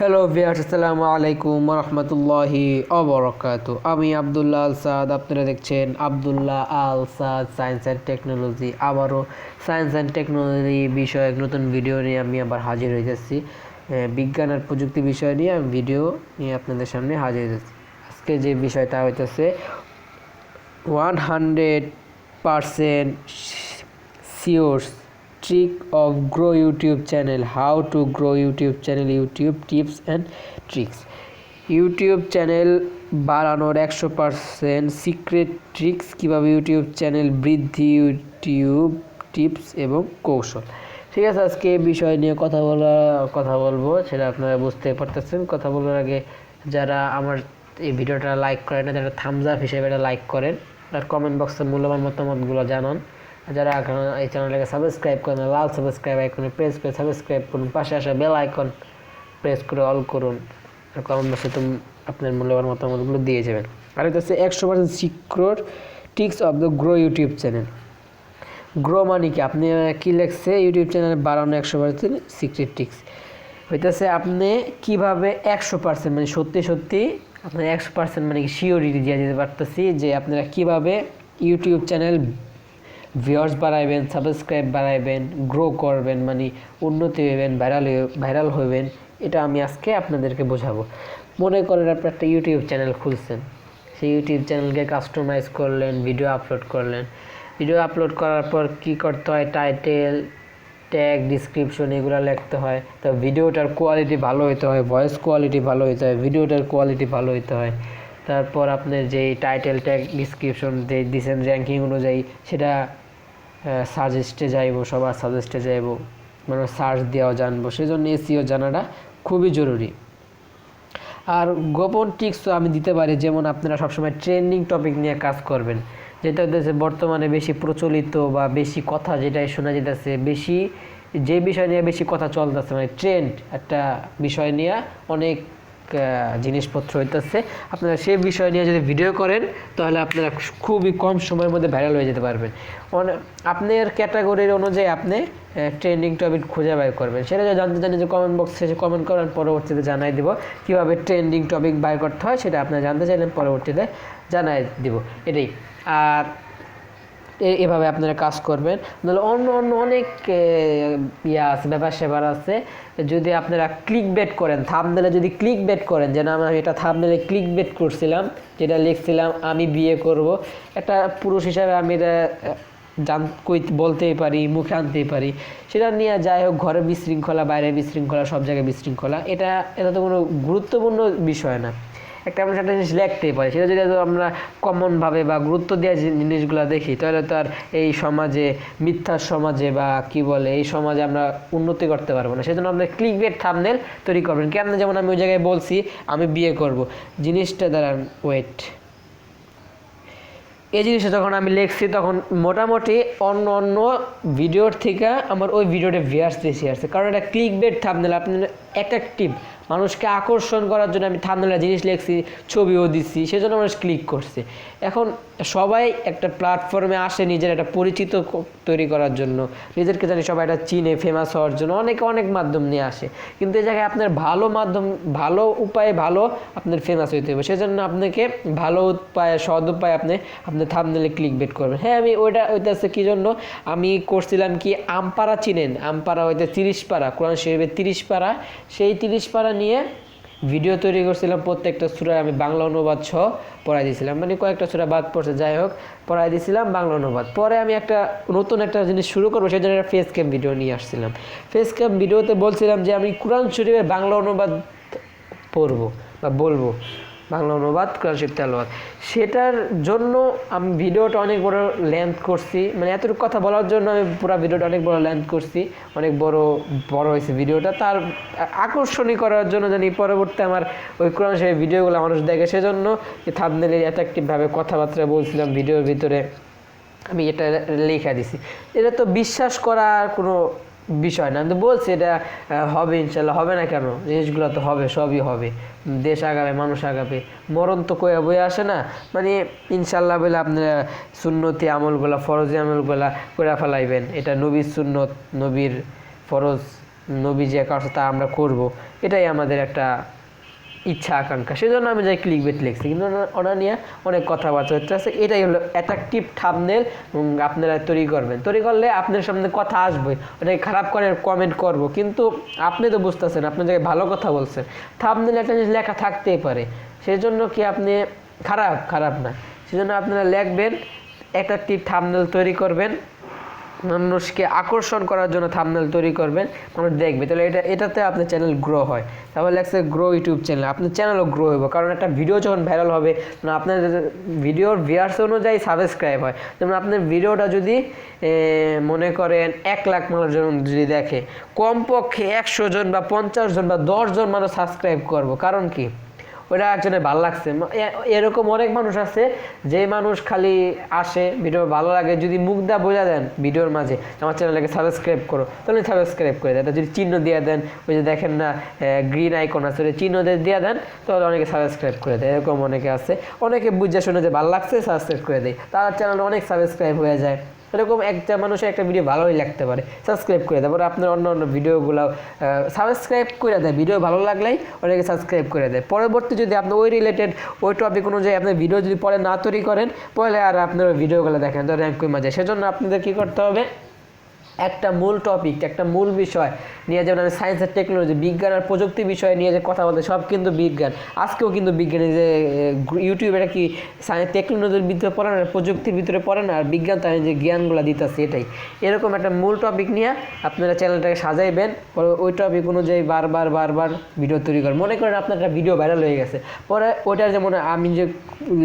Hello viewers, আসসালামু আলাইকুম ওয়া রাহমাতুল্লাহি ওয়া বারাকাতুহু। আমি আব্দুল্লাহ আল সাদ, আপনারা দেখছেন আব্দুল্লাহ আল সাদ সায়েন্স অ্যান্ড টেকনোলজি। আবারও সায়েন্স অ্যান্ড টেকনোলজি বিষয়ক নতুন ভিডিও নিয়ে আমি আবার হাজির হয়ে যাচ্ছি। বিজ্ঞান আর প্রযুক্তি বিষয় নিয়ে আমি ভিডিও নিয়ে আপনাদের সামনে হাজির হয়ে যাচ্ছি। আজকে যে বিষয়টা হইতেছে 100% sure trick of grow YouTube channel, how to grow YouTube channel, YouTube tips and tricks। YouTube channel বাড়ানোর 100% সিক্রেট ট্রিক্স, কীভাবে ইউটিউব চ্যানেল বৃদ্ধি, ইউটিউব টিপস এবং কৌশল। ঠিক আছে, আজকে এই বিষয় নিয়ে কথা বলবো, সেটা আপনারা বুঝতে পারতেছেন। কথা বলার আগে যারা আমার এই ভিডিওটা লাইক করেন না, যারা থামস আপ হিসেবে এটা লাইক করেন আর কমেন্ট বক্সে মূল্যবান মতামতগুলো জানান। যারা এখন এই চ্যানেলটাকে সাবস্ক্রাইব করেন, লাল সাবস্ক্রাইব আইকনে প্রেস করে সাবস্ক্রাইব করুন, পাশে আসা বেল আইকন প্রেস করে অল করুন, আর কমেন্ট বক্সে আপনার মূল্যবান মতামতগুলো দিয়ে যাবেন। আর এটা হচ্ছে 100% secret tricks of the grow YouTube channel. Grow মানে কি, আপনি কী লেখছে ইউটিউব চ্যানেল বাড়ানো 100% সিক্রেট ট্রিক্স হইতেছে আপনি কীভাবে 100% মানে সত্যি আপনার 100% মানে কি শিওরিটি দিয়ে দিতে পারতেছি যে আপনারা কীভাবে ইউটিউব চ্যানেল ভিউয়ার্স বাড়াইবেন, সাবস্ক্রাইব বাড়াইবেন, গ্রো করবেন, মানে উন্নতি হইবেন, ভাইরাল হইবেন। এটা আমি আজকে আপনাদেরকে বোঝাবো। মনে করেন আপনি একটা ইউটিউব চ্যানেল খুলছেন, সেই ইউটিউব চ্যানেলকে কাস্টমাইজ করলেন, ভিডিও আপলোড করলেন। ভিডিও আপলোড করার পর কী করতে হয়, টাইটেল, ট্যাগ, ডিসক্রিপশন এগুলো লিখতে হয়। তো ভিডিওটার কোয়ালিটি ভালো হইতে হয়, ভয়েস কোয়ালিটি ভালো হইতে হয়, ভিডিওটার কোয়ালিটি ভালো হইতে হয়। তারপর আপনার যেই টাইটেল, ট্যাগ, ডিসক্রিপশন যে দিচ্ছেন র্যাঙ্কিং অনুযায়ী সেটা সাজেস্টে যাইব, সবার সাজেস্টে যাইব, মানে সার্চ দেওয়া জানবো। সেজন্য এসইও জানাটা খুবই জরুরি। আর গোপন টিপসও আমি দিতে পারি, যেমন আপনারা সবসময় ট্রেন্ডিং টপিক নিয়ে কাজ করবেন, যেটা হচ্ছে বর্তমানে বেশি প্রচলিত বা বেশি কথা যেটাই শোনা যেতেছে, বেশি যে বিষয় নিয়ে বেশি কথা চলতেছে, মানে ট্রেন্ড একটা বিষয় নিয়ে অনেক জিনিসপত্র হইতেছে। আপনারা সেই বিষয় নিয়ে যদি ভিডিও করেন তাহলে আপনারা খুবই কম সময়ের মধ্যে ভাইরাল হয়ে যেতে পারবেন। আপনার ক্যাটাগরির অনুযায়ী আপনি ট্রেন্ডিং টপিক খুঁজে বের করবেন। সেটা যদি জানতে চান যে কমেন্ট বক্সে কমেন্ট করেন, পরবর্তীতে জানাই দিব কীভাবে ট্রেন্ডিং টপিক বের করতে হয়। সেটা আপনারা জানতে চাইলেন, পরবর্তীতে জানাই দিব। এটাই। আর এভাবে আপনারা কাজ করবেন। নাহলে অন্য অনেক আছে, ব্যাপার সেবার আছে। যদি আপনারা ক্লিক বেট করেন, থাম্বনেলে যদি ক্লিক বেট করেন, যে না আমি এটা থাম্বনেলে ক্লিক বেট করছিলাম, যেটা লিখছিলাম আমি বিয়ে করব, একটা পুরুষ হিসাবে আমি এটা বলতেই পারি, মুখে আনতেই পারি, সেটা নিয়ে যাই হোক, ঘরে বিশৃঙ্খলা, বাইরে বিশৃঙ্খলা, সব জায়গায় বিশৃঙ্খলা, এটা তো কোনো গুরুত্বপূর্ণ বিষয় না। একটা আমরা একটা জিনিস লিখতেই পারি, সেটা যদি আমরা কমনভাবে বা গুরুত্ব দেওয়া জিনিসগুলো দেখি, তাহলে তো আর এই সমাজে, মিথ্যার সমাজে বা কি বলে, এই সমাজে আমরা উন্নতি করতে পারবো না। সেজন্য আপনার ক্লিক বেট থাম্বনেল তৈরি করবেন। কেন, যেমন আমি ওই জায়গায় বলছি আমি বিয়ে করব, জিনিসটা দাঁড়ান ওয়েট, এই জিনিসটা যখন আমি লিখছি তখন মোটামুটি অন্য ভিডিওর থেকে আমার ওই ভিডিওটা ভিউয়ার্স বেশি আসছে, কারণ এটা ক্লিক বেট থাম্বনেল, আপনার অ্যাট্রাকটিভ, মানুষকে আকর্ষণ করার জন্য আমি থাম্বনেলে জিনিস লিখছি, ছবিও দিচ্ছি, সেজন্য মানুষ ক্লিক করছে। এখন সবাই একটা প্ল্যাটফর্মে আসে নিজের একটা পরিচিত তৈরি করার জন্য, নিজেরকে জানি সবাই এটা চিনে, ফেমাস হওয়ার জন্য অনেক মাধ্যম নিয়ে আসে। কিন্তু এই জায়গায় আপনার ভালো মাধ্যম, ভালো উপায়ে ভালো আপনার ফেমাস হইতে হবে। সেজন্য আপনাকে ভালো উপায়ে, সৎ উপায়ে আপনি থাম্বনেলে ক্লিক বেট করবেন। হ্যাঁ, আমি ওইটা হচ্ছে কী জন্য আমি করছিলাম কি, আমপাড়া চিনেন, আমপাড়া হইতে 30 পারা, কোরআন শরীফের 30 পারা, সেই 30 পারা নিয়ে ভিডিও তৈরি করছিলাম। প্রত্যেকটা সূরা আমি বাংলা অনুবাদ সহ পড়াই দিয়েছিলাম, মানে কয়েকটা সূরা বাদ পড়ছে, যাই হোক পড়াই দিয়েছিলাম বাংলা অনুবাদ। পরে আমি নতুন একটা জিনিস শুরু করবো, সেই জন্য একটা ফেস ক্যাম ভিডিও নিয়ে আসছিলাম। ফেস ক্যাম ভিডিওতে বলছিলাম যে আমি কোরআন শরীফের বাংলা অনুবাদ পড়বো বা বলবো, বাংলা অনুবাদ, কোরআন শরীফ তেলাওয়াত। সেটার জন্য আমি ভিডিওটা অনেক বড় লেন্থ করছি, মানে এতটুকু কথা বলার জন্য আমি পুরো ভিডিওটা অনেক বড় লেন্থ করছি, অনেক বড় হয়েছে ভিডিওটা। তার আকর্ষণীয় করার জন্য জানি পরবর্তী আমার ওই কোরআন শরীফের ভিডিওগুলো মানুষ দেখে, সেজন্য থাম্বনেলে অ্যাট্রাকটিভভাবে কথাবার্তা বলছিলাম ভিডিওর ভিতরে, আমি এটা লেখা দিছি। এটা তো বিশ্বাস করার কোনো বিষয় না, আমি তো বলছি এটা হবে, ইনশাল্লাহ। হবে না কেন, জিনিসগুলো তো হবে, সবই হবে। দেশ আগাবে, মানুষ আগাবে, মরণ তো কয়ে বয়ে আসে না। মানে ইনশাল্লাহ বলে আপনারা সুন্নতি আমলগুলা, ফরজি আমলগুলা করে ফেলাইবেন। এটা নবীর সুন্নত, নবীর ফরজ নবী যে কাজ তা আমরা করব, এটাই আমাদের একটা ইচ্ছা আকাঙ্ক্ষা। সেজন্য আমি যাই ক্লিকবেট লিখছি, কিন্তু ওনা নিয়ে অনেক কথাবার্তা হচ্ছে আছে। এটাই হলো অ্যাট্রাকটিভ থাম্বনেল। আপনারা তৈরি করবেন, তৈরি করলে আপনার সামনে কথা আসবে, অনেকে খারাপ করে কমেন্ট করব, কিন্তু আপনি তো বুঝতেছেন আপনার জায়গায় ভালো কথা বলছেন, থাম্বনেল একটা জিনিস লেখা থাকতেই পারে, সেজন্য কি আপনি খারাপ না, সেজন্য আপনারা লিখবেন, অ্যাট্রাকটিভ থাম্বনেল তৈরি করবেন, মানুষকে আকর্ষণ করার জন্য থাম্বনেল তৈরি করবেন, মানুষ দেখবে, তাহলে এটাতে আপনার চ্যানেল গ্রো হয়। তাহলে লেখছে গ্রো ইউটিউব চ্যানেল, আপনার চ্যানেলও গ্রো হবে, কারণ একটা ভিডিও যখন ভাইরাল হবে আপনার ভিডিওর ভিউয়ার্স অনুযায়ী সাবস্ক্রাইব হয়। যেমন আপনার ভিডিওটা যদি মনে করেন 1 লাখ মানুষজন যদি দেখে, কমপক্ষে 100 জন বা 50 জন বা 10 জন মানুষ সাবস্ক্রাইব করবো, কারণ কি ওটা একজনের ভালো লাগছে। এরকম অনেক মানুষ আছে যে মানুষ খালি আসে, ভিডিও ভালো লাগে, যদি মুখ দা বোঝা দেন ভিডিওর মাঝে আমার চ্যানেলটাকে সাবস্ক্রাইব করো, তাহলে সাবস্ক্রাইব করে দেয়। যদি চিহ্ন দিয়ে দেন, ওই যে দেখেন না গ্রিন আইকন আছে, ওই চিহ্ন দিয়ে দেন, তাহলে অনেকে সাবস্ক্রাইব করে দেয়। এরকম অনেকে আছে, অনেকে বুঝে শুনে যে ভালো লাগছে সাবস্ক্রাইব করে দেয়, তার চ্যানেল অনেক সাবস্ক্রাইব হয়ে যায়। এরকম একটা মানুষের একটা ভিডিও ভালোই লাগতে পারে, সাবস্ক্রাইব করে দেয়, পরে আপনার অন্য ভিডিওগুলো সাবস্ক্রাইব করে দেয়, ভিডিও ভালো লাগলেই অনেকে সাবস্ক্রাইব করে দেয়। পরবর্তী যদি আপনি ওই রিলেটেড ওই টপিক অনুযায়ী আপনার ভিডিও যদি পরে না তৈরি করেন, পরে আর আপনার ভিডিওগুলো দেখেন তো র্যাঙ্ক কমে যায়। সেজন্য আপনাদের কী করতে হবে, একটা মূল টপিক, একটা মূল বিষয় নিয়ে, যেমন আমি সায়েন্স আর টেকনোলজি, বিজ্ঞান আর প্রযুক্তি বিষয়ে নিয়ে যে কথা বলতে, সব কিন্তু বিজ্ঞান, আজকেও কিন্তু বিজ্ঞানী যে ইউটিউবে এটা কি সায়েন্স টেকনোলজির ভিতরে পড়ে না, প্রযুক্তির ভিতরে পড়ে না, আর বিজ্ঞান তাই যে জ্ঞানগুলো দিতেছে, এটাই এরকম একটা মূল টপিক নিয়ে আপনারা চ্যানেলটাকে সাজাইবেন, ওই টপিক অনুযায়ী বারবার ভিডিও তৈরি করেন। মনে করেন আপনার একটা ভিডিও ভাইরাল হয়ে গেছে, পরে ওইটার যেমন আমি যে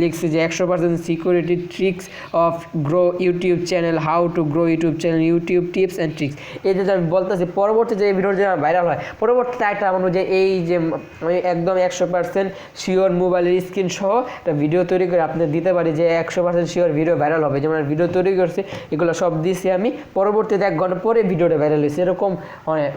লিখছি যে 100% security tricks of grow YouTube channel, how to grow YouTube channel, YouTube tips and tricks, এই যে আমি বলতেছি, পরবর্তী যে ভিডিওর যে ভাইরাল হয়, পরবর্তীতে একটা আমার যে এই যে আমি একদম 100% শিওর মোবাইলের স্ক্রিন সহ একটা ভিডিও তৈরি করে আপনাদের দিতে পারি, যে 100% শিওর ভিডিও ভাইরাল হবে, যেমন ভিডিও তৈরি করছি এগুলো সব দিয়েছি আমি, পরবর্তীতে 1 ঘন্টা পরে ভিডিওটা ভাইরাল হয়েছে, এরকম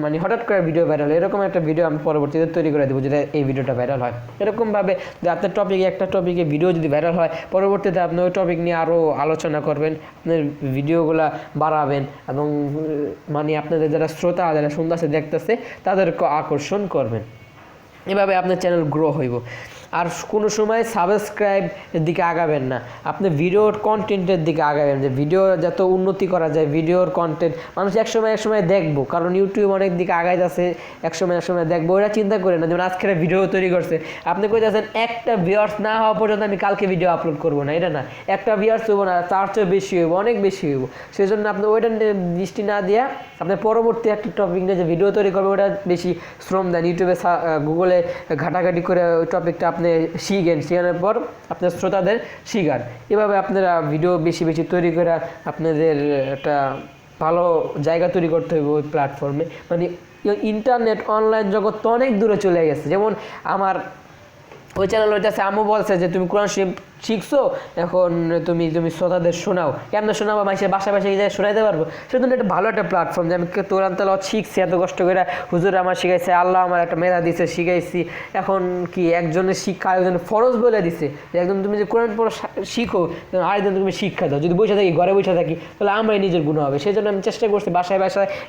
মানে হঠাৎ করে ভিডিও ভাইরাল, এরকম একটা ভিডিও আমি পরবর্তীতে তৈরি করে দেবো যেটা এই ভিডিওটা ভাইরাল হয়। এরকমভাবে যে আপনার টপিকে একটা টপিকে ভিডিও যদি ভাইরাল হয়, পরবর্তীতে আপনি ওই টপিক নিয়ে আরও আলোচনা করবেন, আপনার ভিডিওগুলো বাড়াবেন, এবং মানে আপনাদের যারা শ্রোতা, যারা শুনতেছে দেখতেছে, তাদেরকে আকর্ষণ করবেন। এভাবে আপনার চ্যানেল গ্রো হইব। আর কোনো সময় সাবস্ক্রাইবের দিকে আগাবেন না, আপনি ভিডিওর কন্টেন্টের দিকে আগাবেন, যে ভিডিও যত উন্নতি করা যায়, ভিডিওর কন্টেন্ট মানুষ একসময় দেখবো, কারণ ইউটিউব অনেক দিকে আগাইতেছে, একসময় দেখবো, ওরা চিন্তা করে না। যেমন আজকের ভিডিও তৈরি করছে, আপনি কইতেছেন একটা ভিউয়ার্স না হওয়া পর্যন্ত আমি কালকে ভিডিও আপলোড করবো না, এটা না, একটা ভিউয়ার্স হইব না, তার চেয়ে বেশি হইব, অনেক বেশি হইব, সেই জন্য আপনি ওইটা দৃষ্টি না দিয়া আপনি পরবর্তী একটা টপিক নিয়ে যে ভিডিও তৈরি করবে, ওটা বেশি শ্রম দেন, ইউটিউবে গুগলে ঘাটাঘাটি করে ওই টপিকটা আপনি শেখানোর পর আপনার শ্রোতাদের শিখান। এভাবে আপনারা ভিডিও বেশি তৈরি করে আপনাদের একটা ভালো জায়গা তৈরি করতে হবে ওই প্ল্যাটফর্মে। মানে ইন্টারনেট অনলাইন জগৎ তো অনেক দূরে চলে গেছে। যেমন আমার ওই চ্যানেল ওইটাছে, আম্মু বলছে যে তুমি কোরআন শরীফ শিখছো, এখন তুমি শ্রোতাদের শোনাও, কেমন শোনাবো, মাইসের বাসায় যায় শোনাইতে পারবো, সেজন্য এটা ভালো একটা প্ল্যাটফর্ম, যে আমি কোরআন তেলাওয়াত শিখছি এত কষ্ট করে, হুজুর আমার শিখাইছে, আল্লাহ আমার একটা মেধা দিছে, শিখাইছি, এখন কি একজনের শিক্ষা আরেকজনের ফরজ বলে দিছে, যে একদম তুমি যে কোরআন পড়া শিখো, আরেকজন তুমি শিক্ষা দাও। যদি বসে থাকি, ঘরে বসে থাকি, তাহলে আমরাই নিজের গুণ হবে। সেই জন্য আমি চেষ্টা করছি বাসায়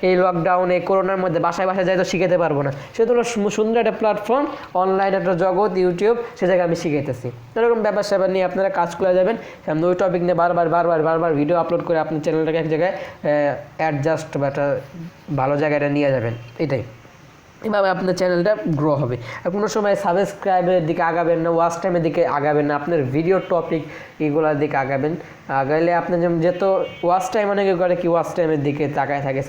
এই লকডাউনে করোনার মধ্যে বাসায় যাই তো শিখাতে পারবো না, সেজন্য সুন্দর একটা প্ল্যাটফর্ম, অনলাইন একটা জগৎ ইউটিউব, সে জায়গায় আমি শিখাইতেছি। এরকম ব্যাপার স্যাপার নিয়ে আপনারা কাজ করে যাবেন, সামনে ওই টপিক নিয়ে বারবার ভিডিও আপলোড করে আপনার চ্যানেলটাকে এক জায়গায় অ্যাডজাস্ট বা একটা ভালো জায়গাটা নিয়ে যাবেন, এটাই। এভাবে আপনার চ্যানেলটা গ্রো হবে। আর কোনো সময় সাবস্ক্রাইবের দিকে আগাবেন না, ওয়াচ টাইমের দিকে আগাবেন না, আপনার ভিডিও টপিক এগুলোর দিকে আগাইলে আপনার যেত ওয়াচ টাইম, অনেকে করে কি ওয়াচ টাইমের দিকে তাকায় থাকে,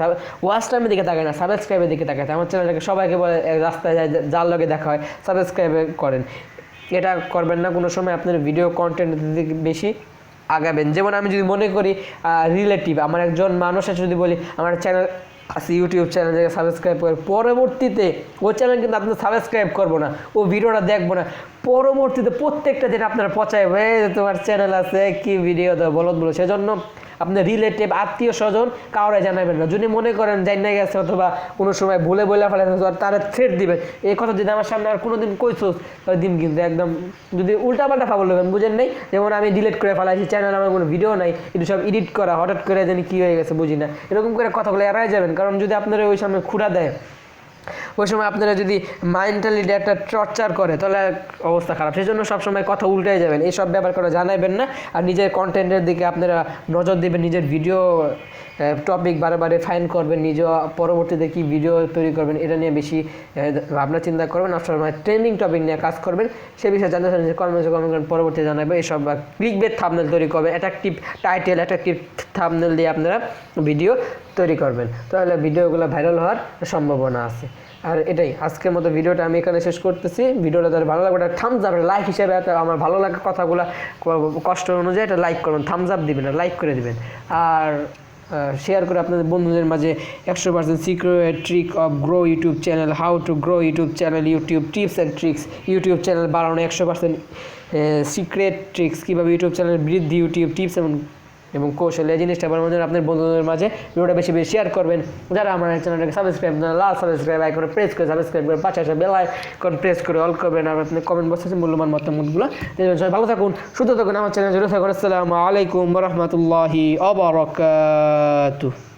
ওয়াচ টাইমের দিকে তাকায় না, সাবস্ক্রাইবের দিকে তাকায় থাকে। আমার চ্যানেলটাকে সবাইকে বলে, রাস্তায় যায় যার লগে দেখা হয় সাবস্ক্রাইব করেন, এটা করবেন না। কোনো সময় আপনার ভিডিও কন্টেন্টের দিকে বেশি আগাবেন। যেমন আমি যদি মনে করি রিলেটিভ আমার একজন মানুষ আছে, যদি বলি আমার চ্যানেল আছে, ইউটিউব চ্যানেল থেকে সাবস্ক্রাইব করে, পরবর্তীতে ও চ্যানেল কিন্তু আপনার সাবস্ক্রাইব করবো না, ও ভিডিওটা দেখবো না, পরবর্তীতে প্রত্যেকটা যেটা আপনার পচায় হয়ে তোমার চ্যানেল আছে কি ভিডিও দাও বলো, সেজন্য আপনার রিলেটিভ আত্মীয় স্বজন কাউরে জানাবেন না। যদি মনে করেন জানা গেছে অথবা কোনো সময় ভুলে ফেলেন, তারা থ্রেট দিবেন, এই কথা যদি আমার সামনে আর কোনোদিন কইছো ওই দিন কিন্তু একদম যদি উল্টাপাল্টা ফাবল দেবেন, বুঝেন নাই, যেমন আমি ডিলিট করে ফেলাইছি চ্যানেল, আমার কোনো ভিডিও নাই, এটা সব এডিট করা, হঠাৎ করে জানি কী হয়ে গেছে বুঝি না, এরকম করে কথাগুলো এড়াই যাবেন। কারণ যদি আপনারা ওই সামনে খুঁড়া দেয়, ওই সময় আপনারা যদি মেন্টালি একটা টর্চার করে তাহলে অবস্থা খারাপ। সেই জন্য সবসময় কথা উল্টে যাবেন, এইসব ব্যাপার করে জানাবেন না। আর নিজের কন্টেন্টের দিকে আপনারা নজর দেবেন, নিজের ভিডিও টপিক বারে ফাইন করবেন, নিজে পরবর্তীতে কী ভিডিও তৈরি করবেন এটা নিয়ে বেশি ভাবনা চিন্তা করবেন। সবসময় ট্রেন্ডিং টপিক নিয়ে কাজ করবেন, সে বিষয়ে জানতে চান যে কমেন্টে কমেন্ট করেন, পরবর্তী জানাবে। এইসব ক্লিকবেট থাম্বনেল তৈরি করবেন, অ্যাট্রাকটিভ টাইটেল, অ্যাট্রাকটিভ থাম্বনেল দিয়ে আপনারা ভিডিও তৈরি করবেন, তাহলে ভিডিওগুলো ভাইরাল হওয়ার সম্ভাবনা আছে। আর এটাই আজকের মতো ভিডিওটা আমি এখানে শেষ করতেছি। ভিডিওটা যারা ভালো লাগবে, একটা থামস আপ, লাইক হিসেবে আমার ভালো লাগা কথাগুলো কষ্ট অনুযায়ী একটা লাইক করবেন, থামস আপ দিবেন, লাইক করে দিবেন। আর শেয়ার করে আপনাদের বন্ধুদের মাঝে 100% secret trick of grow YouTube channel, how to grow YouTube channel, YouTube tips and tricks, YouTube channel বাড়ানো 100% সিক্রেট ট্রিক্স, কীভাবে ইউটিউব চ্যানেল বৃদ্ধি, ইউটিউব টিপস এবং কৌশল, এই জিনিসটা বলার আপনার বন্ধুদের মাঝে ভিডিওটা বেশি বেশি শেয়ার করবেন। যারা আমার চ্যানেলটাকে সাবস্ক্রাইব লাল সাবস্ক্রাইব আইকনে প্রেস করে সাবস্ক্রাইব করে পাশে আসে বেল আইকন প্রেস করে অল করবেন। আর আপনি কমেন্ট বক্সে মূল্যবান মতামতগুলো দেবেন। সবাই ভালো থাকুন, সুস্থ থাকুন, আমার চ্যানেল জুড়ে থাকুন। আসসালামু আলাইকুম ওয়া রাহমাতুল্লাহি ওয়া বারাকাতুহু।